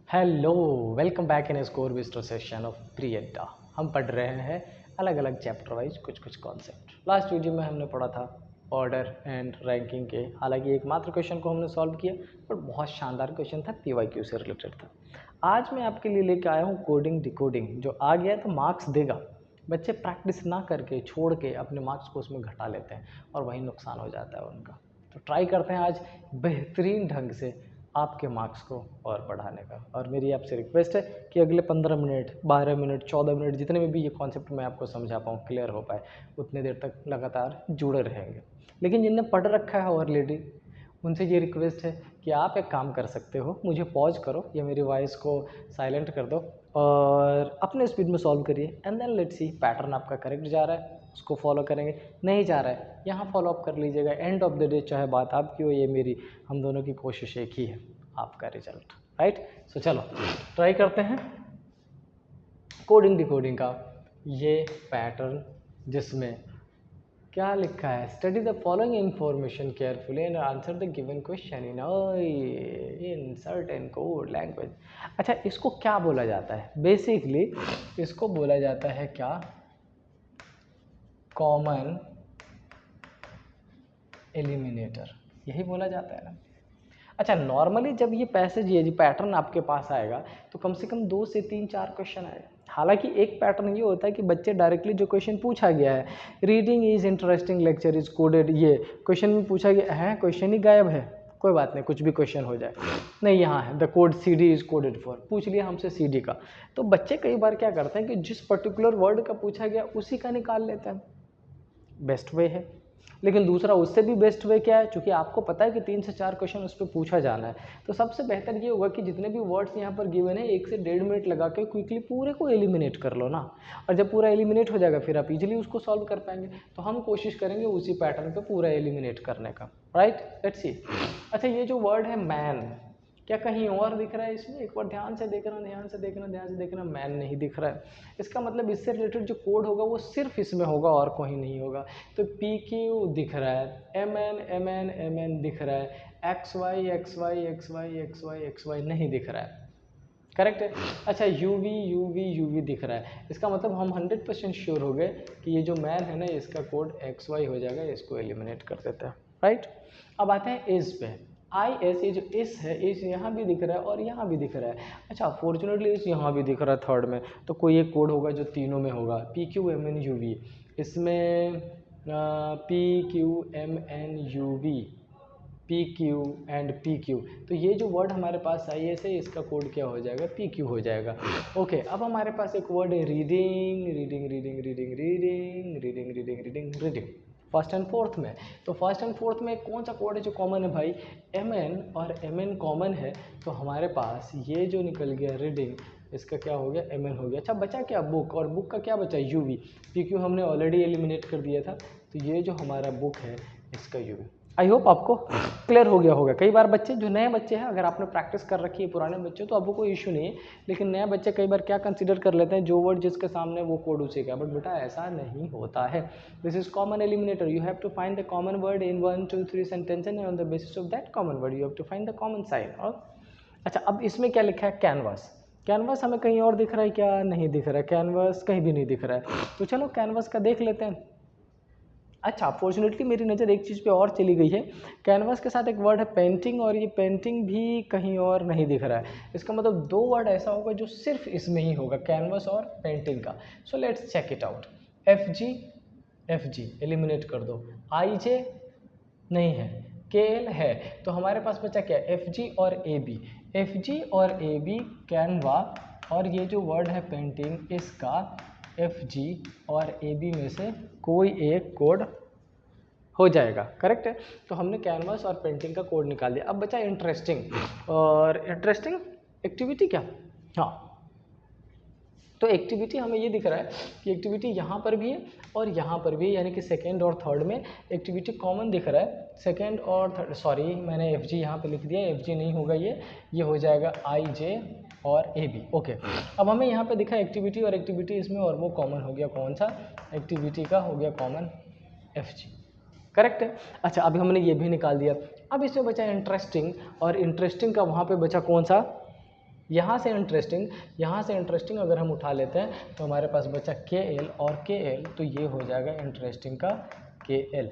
Hello, welcome back in score buster session of प्रियड्डा। हम पढ़ रहे हैं अलग अलग चैप्टर वाइज कुछ कॉन्सेप्ट। लास्ट वीडियो में हमने पढ़ा था ऑर्डर एंड रैंकिंग के। हालांकि एकमात्र क्वेश्चन को हमने सॉल्व किया, पर बहुत शानदार क्वेश्चन था, पीवाईक्यू से रिलेटेड था। आज मैं आपके लिए लेके आया हूँ कोडिंग डिकोडिंग। जो आ गया तो मार्क्स देगा, बच्चे प्रैक्टिस ना करके छोड़ के अपने मार्क्स को उसमें घटा लेते हैं और वही नुकसान हो जाता है उनका। तो ट्राई करते हैं आज बेहतरीन ढंग से आपके मार्क्स को और बढ़ाने का। और मेरी आपसे रिक्वेस्ट है कि अगले 15 मिनट, 12 मिनट, 14 मिनट, जितने में भी ये कॉन्सेप्ट मैं आपको समझा पाऊँ, क्लियर हो पाए, उतने देर तक लगातार जुड़े रहेंगे। लेकिन जिनने पढ़ रखा है ऑलरेडी, उनसे ये रिक्वेस्ट है कि आप एक काम कर सकते हो, मुझे पॉज करो या मेरी वॉइस को साइलेंट कर दो और अपने स्पीड में सॉल्व करिए। And then let's see pattern आपका करेक्ट जा रहा है, उसको फॉलो करेंगे। नहीं जा रहा है, यहाँ फॉलो अप कर लीजिएगा। एंड ऑफ द डे चाहे बात आपकी हो या मेरी, हम दोनों की कोशिश एक ही है, आपका रिजल्ट। राइट, सो चलो ट्राई करते हैं कोडिंग डिकोडिंग का ये पैटर्न, जिसमें क्या लिखा है, study the following information carefully and answer the given question in certain code language. अच्छा, इसको क्या बोला जाता है? बेसिकली इसको बोला जाता है क्या, कॉमन एलिमिनेटर, यही बोला जाता है ना। अच्छा, नॉर्मली जब ये पैसेज, ये पैटर्न आपके पास आएगा तो कम से कम 2 से 3 4 क्वेश्चन आएगा। हालांकि एक पैटर्न ये होता है कि बच्चे डायरेक्टली जो क्वेश्चन पूछा गया है, reading is interesting, lecture is coded, ये क्वेश्चन में पूछा गया है, क्वेश्चन ही गायब है। कोई बात नहीं, कुछ भी क्वेश्चन हो जाए, नहीं यहाँ है the code C D is coded for, पूछ लिया हमसे सी डी का। तो बच्चे कई बार क्या करते हैं कि जिस पर्टिकुलर वर्ड का पूछा गया उसी का निकाल लेते हैं, बेस्ट वे है। लेकिन दूसरा उससे भी बेस्ट वे क्या है, क्योंकि आपको पता है कि 3 से 4 क्वेश्चन उस पर पूछा जाना है, तो सबसे बेहतर ये होगा कि जितने भी वर्ड्स यहाँ पर गिवन है 1 से 1.5 मिनट लगा के क्विकली पूरे को एलिमिनेट कर लो ना। और जब पूरा एलिमिनेट हो जाएगा फिर आप इजीली उसको सॉल्व कर पाएंगे। तो हम कोशिश करेंगे उसी पैटर्न पे पूरा एलिमिनेट करने का। Right, let's see. अच्छा, ये जो वर्ड है मैन, क्या कहीं और दिख रहा है इसमें? एक बार ध्यान से देखना, ध्यान से देखना, ध्यान से देखना। मैन नहीं दिख रहा है, इसका मतलब इससे रिलेटेड जो कोड होगा वो सिर्फ इसमें होगा और कहीं नहीं होगा। तो पी क्यू दिख रहा है, M N M N M N दिख रहा है, X Y X Y X Y X Y X Y नहीं दिख रहा है। करेक्ट है। अच्छा, U V U V U V दिख रहा है, इसका मतलब हम 100% श्योर हो गए कि ये जो मैन है ना, इसका कोड एक्स वाई हो जाएगा। इसको एलिमिनेट कर देते हैं। राइट, अब आते हैं इस पे। आई एस, ये जो इस है, इस यहाँ भी दिख रहा है और यहाँ भी दिख रहा है। अच्छा, फॉर्चुनेटली इस यहाँ भी दिख रहा है थर्ड में, तो कोई एक कोड होगा जो तीनों में होगा, P Q M N U V. इसमें P Q M N U V, P Q and P Q, तो ये जो वर्ड हमारे पास आई है से इसका कोड क्या हो जाएगा, पी क्यू हो जाएगा। ओके, अब हमारे पास एक वर्ड है reading reading reading reading reading reading reading reading reading, first and fourth में। तो फर्स्ट एंड फोर्थ में कौन सा कोड है जो कॉमन है भाई? एम एन और एम एन कॉमन है, तो हमारे पास ये जो निकल गया रीडिंग, इसका क्या हो गया, एम एन हो गया। अच्छा, बचा क्या, बुक, और बुक का क्या बचा, यू वी। पी क्यू हमने ऑलरेडी एलिमिनेट कर दिया था, तो ये जो हमारा बुक है इसका यू वी। आई होप आपको क्लियर हो गया होगा। कई बार बच्चे, जो नए बच्चे हैं, अगर आपने प्रैक्टिस कर रखी है पुराने बच्चे, तो आपको कोई इशू नहीं है। लेकिन नए बच्चे कई बार क्या कंसीडर कर लेते हैं, जो वर्ड जिसके सामने वो कोड उसी का, बट बेटा ऐसा नहीं होता है। This is common eliminator, you have to find the common word in 1 2 3 sentence and on the basis of that common word you have to find the common sign. और अच्छा, अब इसमें क्या लिखा है, कैनवास। कैनवास हमें कहीं और दिख रहा है क्या? नहीं दिख रहा है, कैनवास कहीं भी नहीं दिख रहा है। तो चलो कैनवास का देख लेते हैं। अच्छा, फॉर्चुनेटली मेरी नज़र एक चीज़ पे और चली गई है, कैनवास के साथ एक वर्ड है पेंटिंग, और ये पेंटिंग भी कहीं और नहीं दिख रहा है। इसका मतलब 2 वर्ड ऐसा होगा जो सिर्फ इसमें ही होगा, कैनवास और पेंटिंग का। So let's check it out. F G eliminate कर दो, आई जे नहीं है, के एल है, तो हमारे पास बचा क्या, एफ जी और ए बी। एफ जी और ए बी कैनवा, और ये जो वर्ड है पेंटिंग, इसका एफ जी और ए बी में से कोई एक कोड हो जाएगा। करेक्ट है, तो हमने कैनवास और पेंटिंग का कोड निकाल दिया। अब बचा इंटरेस्टिंग, और इंटरेस्टिंग एक्टिविटी क्या, हाँ, तो एक्टिविटी हमें ये दिख रहा है कि एक्टिविटी यहाँ पर भी है और यहाँ पर भी है, यानी कि सेकेंड और थर्ड में एक्टिविटी कॉमन दिख रहा है। सेकेंड और थर्ड, सॉरी मैंने एफ जी यहाँ पर लिख दिया, एफ जी नहीं होगा, ये हो जाएगा आई जे और ए बी। ओके, अब हमें यहाँ पे दिखा एक्टिविटी और एक्टिविटी इसमें, और वो कॉमन हो गया, कौन सा, एक्टिविटी का हो गया कॉमन एफ जी। करेक्ट है। अच्छा, अभी हमने ये भी निकाल दिया। अब इसमें बचा इंटरेस्टिंग, और इंटरेस्टिंग का वहाँ पे बचा कौन सा, यहाँ से इंटरेस्टिंग अगर हम उठा लेते हैं तो हमारे पास बचा KL और KL, तो ये हो जाएगा इंटरेस्टिंग का KL।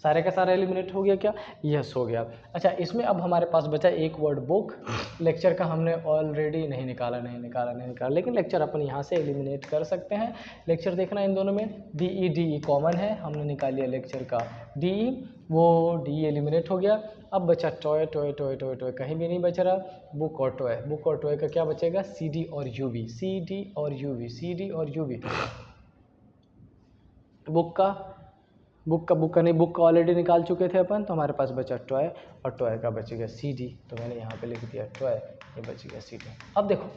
सारे का सारा एलिमिनेट हो गया क्या? यस हो गया। अच्छा, इसमें अब हमारे पास बचा एक वर्ड बुक। लेक्चर का हमने ऑलरेडी नहीं निकाला, लेकिन लेक्चर अपन यहाँ से एलिमिनेट कर सकते हैं। लेक्चर देखना इन दोनों में, DE कॉमन है, हमने निकाल लिया लेक्चर का DE, वो DE एलिमिनेट हो गया। अब बचा टॉय, कहीं भी नहीं बच रहा। बुक और टॉय का क्या बचेगा? CD और UV। बुक का नहीं, बुक का ऑलरेडी निकाल चुके थे अपन, तो हमारे पास बचा टॉय, और टॉय का बच गया CD, तो मैंने यहाँ पे लिख दिया टॉय, ये बच गया CD। अब देखो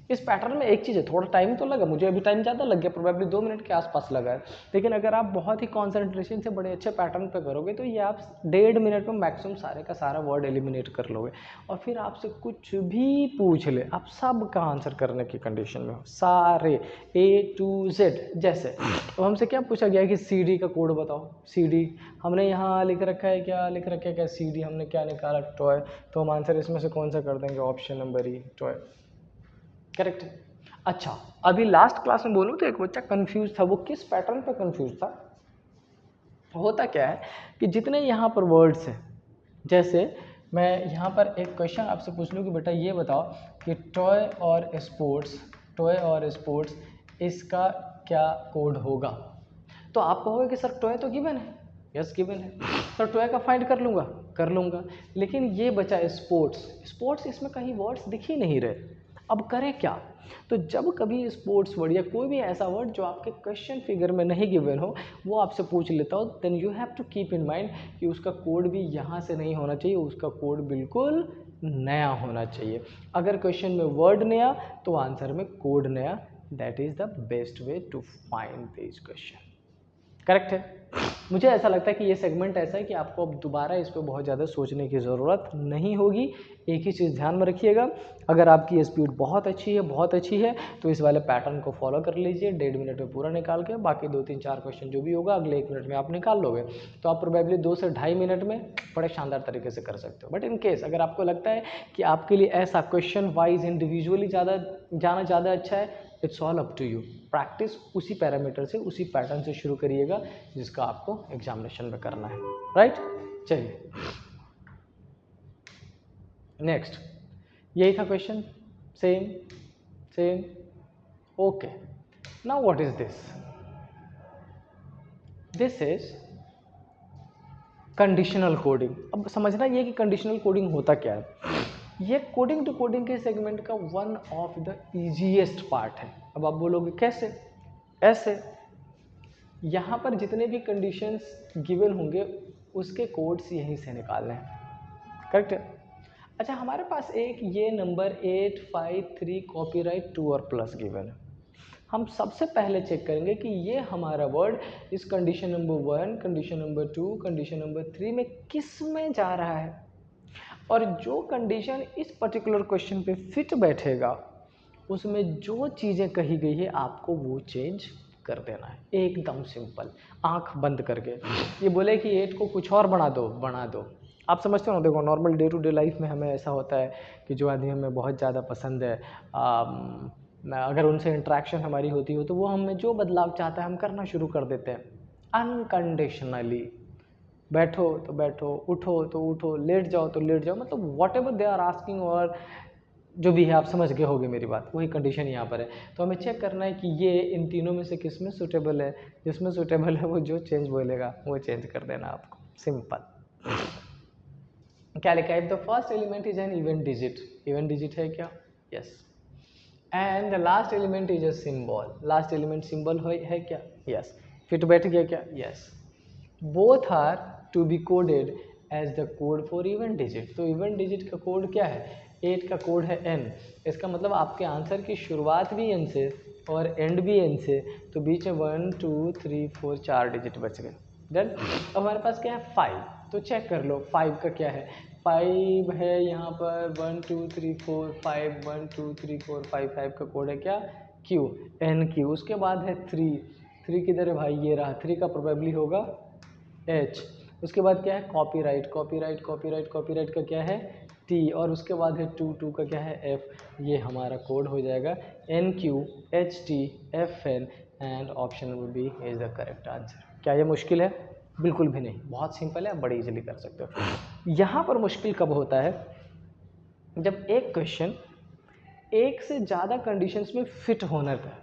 इस पैटर्न में एक चीज़ है, थोड़ा टाइम तो लगा, मुझे अभी टाइम ज़्यादा लग गया, प्रोबेबली 2 मिनट के आसपास लगा है, लेकिन अगर आप बहुत ही कॉन्सेंट्रेशन से बड़े अच्छे पैटर्न पे करोगे तो ये आप 1.5 मिनट में मैक्सिमम सारे का सारा वर्ड एलिमिनेट कर लोगे। और फिर आपसे कुछ भी पूछ ले, आप सब का आंसर करने की कंडीशन में हो, सारे A to Z। जैसे तो हमसे क्या पूछा गया कि CD का कोड बताओ। CD हमने यहाँ लिख रखा है, क्या लिख रखा है, क्या CD हमने क्या निकाला? टॉय। तो हम आंसर इसमें से कौन सा कर देंगे? Option number E, toy. Correct है। अच्छा, अभी लास्ट क्लास में बोलूँ तो एक बच्चा कंफ्यूज था। वो किस पैटर्न पे कंफ्यूज था? होता क्या है कि जितने यहाँ पर वर्ड्स हैं, जैसे मैं यहाँ पर एक क्वेश्चन आपसे पूछ लूँ कि बेटा ये बताओ कि टॉय और स्पोर्ट्स इसका क्या कोड होगा, तो आप कहोगे कि सर टॉय तो गिवन है। यस गिवन है, सर टॉय का फाइंड कर लूँगा, लेकिन ये बचा स्पोर्ट्स, इसमें कहीं वर्ड्स दिख ही नहीं रहे। अब करें क्या? तो जब कभी स्पोर्ट्स वर्ड या कोई भी ऐसा वर्ड जो आपके क्वेश्चन फिगर में नहीं गिवन हो, वो आपसे पूछ लेता हो, then you have to keep in mind कि उसका कोड भी यहाँ से नहीं होना चाहिए, उसका कोड बिल्कुल नया होना चाहिए। अगर क्वेश्चन में वर्ड नया तो आंसर में कोड नया। That is the best way to find this question. Correct है। मुझे ऐसा लगता है कि ये सेगमेंट ऐसा है कि आपको अब दोबारा इस पर बहुत ज़्यादा सोचने की ज़रूरत नहीं होगी। एक ही चीज़ ध्यान में रखिएगा, अगर आपकी स्पीड बहुत अच्छी है तो इस वाले पैटर्न को फॉलो कर लीजिए, 1.5 मिनट में पूरा निकाल के, बाकी 2-3-4 क्वेश्चन जो भी होगा अगले 1 मिनट में आप निकाल लोगे, तो आप प्रोबेबली 2 से 2.5 मिनट में बड़े शानदार तरीके से कर सकते हो। बट इन केस अगर आपको लगता है कि आपके लिए ऐसा क्वेश्चन वाइज इंडिविजुअली जाना ज़्यादा अच्छा है, it's all up to you. Practice उसी पैरामीटर से, उसी पैटर्न से शुरू करिएगा जिसका आपको एग्जामिनेशन में करना है। राइट, चलिए नेक्स्ट, यही था question, same. Okay, now what is this is conditional coding. अब समझना ये कि कंडीशनल कोडिंग होता क्या है। ये कोडिंग टू कोडिंग के सेगमेंट का one of the easiest part है। अब आप बोलोगे कैसे? ऐसे, यहाँ पर जितने भी कंडीशंस गिवन होंगे उसके कोड्स यहीं से निकालने हैं। करेक्ट है। अच्छा, हमारे पास एक ये नंबर 853 कॉपीराइट 2 और प्लस गिवन है। हम सबसे पहले चेक करेंगे कि ये हमारा वर्ड इस condition number 1, condition number 2, condition number 3 में किस में जा रहा है, और जो कंडीशन इस पर्टिकुलर क्वेश्चन पे फिट बैठेगा उसमें जो चीज़ें कही गई है आपको वो चेंज कर देना है। एकदम सिंपल, आंख बंद करके। ये बोले कि 8 को कुछ और बना दो। आप समझते हो ना, देखो normal day to day life में हमें ऐसा होता है कि जो आदमी हमें बहुत ज़्यादा पसंद है, अगर उनसे इंट्रैक्शन हमारी होती हो तो वो हमें जो बदलाव चाहता है हम करना शुरू कर देते हैं अनकंडीशनली। बैठो तो बैठो, उठो तो उठो, लेट जाओ तो लेट जाओ, मतलब whatever they are asking, और जो भी है आप समझ गए होगे मेरी बात, वही कंडीशन यहाँ पर है। तो हमें चेक करना है कि ये इन तीनों में से किस में सूटेबल है। जिसमें सूटेबल है वो जो चेंज बोलेगा वो चेंज कर देना आपको, सिंपल। क्या लिखा है? The first element is an even digit है क्या? Yes. And the last element is a symbol, last element symbol है क्या? यस। फिट बैठ गया क्या? Yes. Both are to be coded as the code for even digit. तो even digit का code क्या है? 8 का कोड है n। इसका मतलब आपके आंसर की शुरुआत भी n से और एंड भी n से, तो बीच में 1 2 3 4 4 डिजिट बच गए। डन। अब हमारे पास क्या है? 5। तो चेक कर लो 5 का क्या है। 5 है यहाँ पर 1 2 3 4 5, 1 2 3 4 5, 5 का कोड है क्या? Q, NQ। उसके बाद है 3 किधर है भाई? ये रहा। 3 का प्रोबेबली होगा H। उसके बाद क्या है? कॉपीराइट का क्या है? टी और उसके बाद है टू का क्या है एफ, ये हमारा कोड हो जाएगा NQHTFN and option number B is the correct answer. क्या ये मुश्किल है? बिल्कुल भी नहीं, बहुत सिंपल है, आप बड़े इजीली कर सकते हो। यहाँ पर मुश्किल कब होता है? जब एक क्वेश्चन एक से ज़्यादा कंडीशंस में फिट होना था,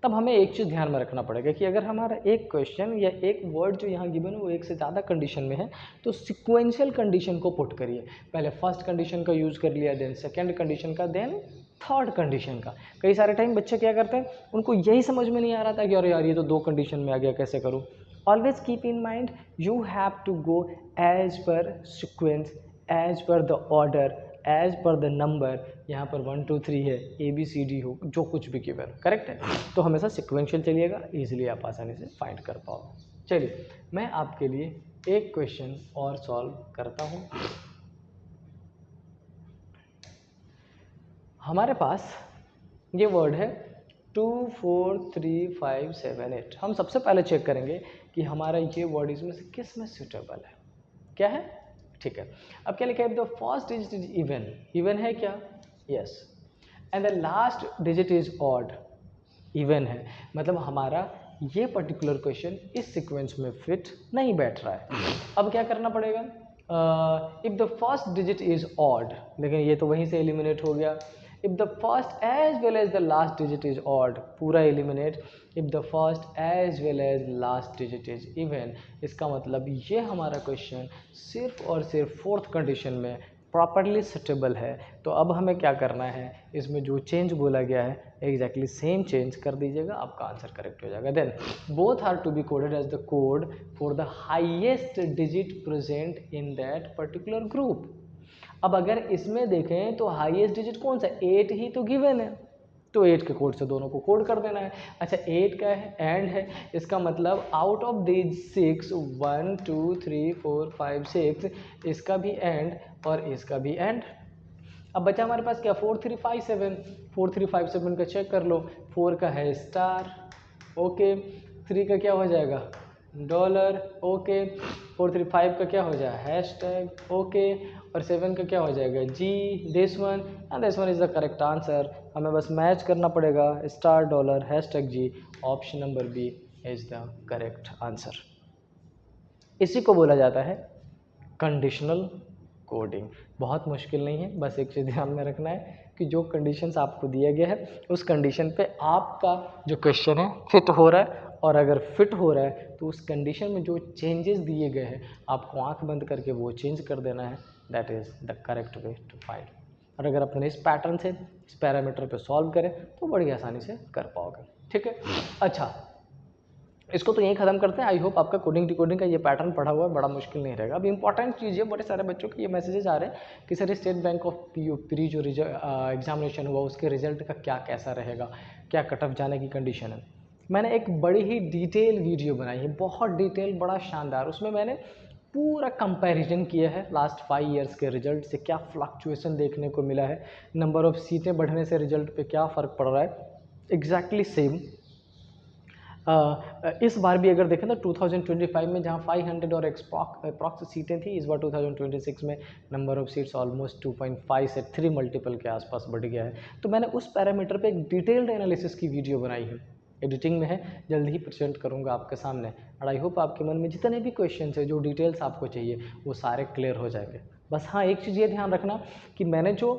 तब हमें एक चीज़ ध्यान में रखना पड़ेगा कि अगर हमारा एक क्वेश्चन या एक वर्ड जो यहाँ गिवन है वो एक से ज़्यादा कंडीशन में है, तो सिक्वेंशियल कंडीशन को पुट करिए। पहले फर्स्ट कंडीशन का यूज़ कर लिया, देन सेकंड कंडीशन का, देन थर्ड कंडीशन का। कई सारे टाइम बच्चे क्या करते हैं, उनको यही समझ में नहीं आ रहा था कि अरे यार ये तो दो कंडीशन में आ गया, कैसे करूँ। Always keep in mind you have to go as per sequence, as per the order, as per the number. यहाँ पर 1 2 3 है, ABCD हो, जो कुछ भी गिवन करेक्ट है, तो हमेशा सिक्वेंशियल चलिएगा, इजीली आप आसानी से फाइंड कर पाओगे। चलिए मैं आपके लिए एक क्वेश्चन और सॉल्व करता हूँ। हमारे पास ये वर्ड है 2 4 3 5 7 8। हम सबसे पहले चेक करेंगे कि हमारा ये वर्ड इसमें से किस में सूटेबल है। क्या है? ठीक है, अब क्या लिखा है? The first digit is even, even है क्या? Yes, and the last digit is odd, even है, मतलब हमारा ये पर्टिकुलर क्वेश्चन इस सीक्वेंस में फिट नहीं बैठ रहा है। अब क्या करना पड़ेगा? If the first digit is odd, लेकिन ये तो वहीं से एलिमिनेट हो गया। If the first as well as the last digit is odd, पूरा eliminate. If the first as well as last digit is even, इसका मतलब ये हमारा क्वेश्चन सिर्फ और सिर्फ फोर्थ कंडीशन में प्रॉपरली सुटेबल है। तो अब हमें क्या करना है, इसमें जो चेंज बोला गया है एग्जैक्टली सेम चेंज कर दीजिएगा, आपका आंसर करेक्ट हो जाएगा। Then both are to be coded as the code for the highest digit present in that particular group. अब अगर इसमें देखें तो हाईएस्ट डिजिट कौन सा? 8 ही तो गिवन है, तो 8 के कोड से दोनों को कोड कर देना है। अच्छा 8 का है एंड है, इसका मतलब आउट ऑफ दीज 6 1 2 3 4 5 6, इसका भी एंड और इसका भी एंड। अब बचा हमारे पास क्या? 4 3 5 7, 4 3 5 7 का चेक कर लो। 4 का है स्टार, ओके। 3 का क्या हो जाएगा? Dollar, okay. 4 3 5 का क्या हो जाएगा? Hashtag, okay. और 7 का क्या हो जाएगा? G, this one, and this one is the correct answer. हमें बस मैच करना पड़ेगा, star, dollar, hashtag, G. Option number B is the correct answer. इसी को बोला जाता है कंडीशनल कोडिंग। बहुत मुश्किल नहीं है, बस एक चीज़ ध्यान में रखना है कि जो कंडीशंस आपको दिया गया है उस कंडीशन पे आपका जो क्वेश्चन है फिट हो रहा है, और अगर फिट हो रहा है तो उस कंडीशन में जो चेंजेस दिए गए हैं आपको आंख बंद करके वो चेंज कर देना है। That is the correct way to find. और अगर अपने इस पैटर्न से इस पैरामीटर पे सॉल्व करें तो बड़ी आसानी से कर पाओगे। ठीक है, अच्छा इसको तो यहीं खत्म करते हैं। आई होप आपका कोडिंग डिकोडिंग का ये पैटर्न पढ़ा हुआ है, बड़ा मुश्किल नहीं रहेगा। अब इंपॉर्टेंट चीज़ है, बड़े सारे बच्चों के ये मैसेजेस आ रहे हैं कि sir state bank of pre जो एग्जामिनेशन हुआ उसके रिजल्ट का क्या कैसा रहेगा, क्या कट ऑफ जाने की कंडीशन है। मैंने एक बड़ी ही डिटेल वीडियो बनाई है, बहुत डिटेल, बड़ा शानदार। उसमें मैंने पूरा कंपैरिजन किया है लास्ट 5 ईयर्स के रिजल्ट से, क्या फ्लक्चुएसन देखने को मिला है, नंबर ऑफ सीटें बढ़ने से रिजल्ट पे क्या फ़र्क पड़ रहा है। एग्जैक्टली सेम इस बार भी अगर देखें तो 2025 में जहां 500 और अप्रॉक्स सीटें थी, इस बार 2026 में नंबर ऑफ सीट्स ऑलमोस्ट 2.5 से 3 मल्टीपल के आसपास बढ़ गया है। तो मैंने उस पैरामीटर पे एक डिटेल्ड एनालिसिस की वीडियो बनाई है, एडिटिंग में है, जल्द ही प्रेजेंट करूंगा आपके सामने। और आई होप आपके मन में जितने भी क्वेश्चन है, जो डिटेल्स आपको चाहिए, वो सारे क्लियर हो जाएंगे। बस हाँ, एक चीज़ ये ध्यान रखना कि मैंने जो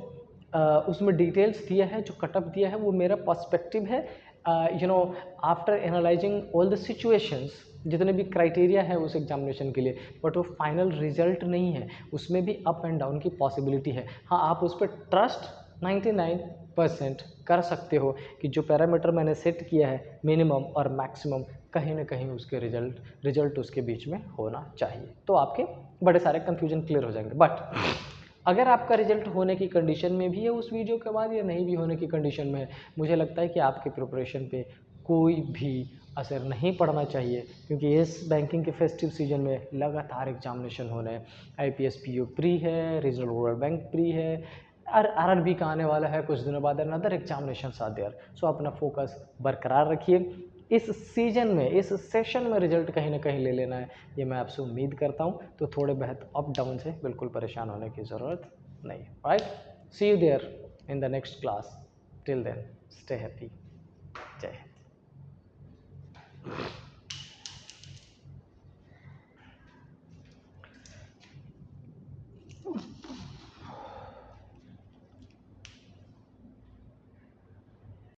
उसमें डिटेल्स दिया है, जो कटअप दिया है, वो मेरा पर्सपेक्टिव है, after analysing all the situations, जितने भी क्राइटेरिया है उस एग्जामिनेशन के लिए, बट वो फाइनल रिजल्ट नहीं है, उसमें भी अप एंड डाउन की पॉसिबिलिटी है। हाँ, आप उस पर ट्रस्ट 99% कर सकते हो कि जो पैरामीटर मैंने सेट किया है मिनिमम और मैक्सिमम, कहीं ना कहीं उसके रिजल्ट उसके बीच में होना चाहिए, तो आपके बड़े सारे कन्फ्यूजन क्लियर हो जाएंगे। बट अगर आपका रिजल्ट होने की कंडीशन में भी है उस वीडियो के बाद, या नहीं भी होने की कंडीशन में है, मुझे लगता है कि आपके प्रिपरेशन पे कोई भी असर नहीं पड़ना चाहिए, क्योंकि इस बैंकिंग के फेस्टिव सीजन में लगातार एग्जामिनेशन होने हैं। IPS PO प्री है, रीजनल रूरल बैंक प्री है, और RRB का आने वाला है कुछ दिनों बाद, अनदर एग्जामिनेशन आर देयर। सो अपना फोकस बरकरार रखिए। इस सीजन में, इस सेशन में रिजल्ट कहीं ना कहीं ले लेना है, ये मैं आपसे उम्मीद करता हूँ। तो थोड़े बहुत अप डाउन से बिल्कुल परेशान होने की ज़रूरत नहीं, right. See you there in the next class, till then stay happy.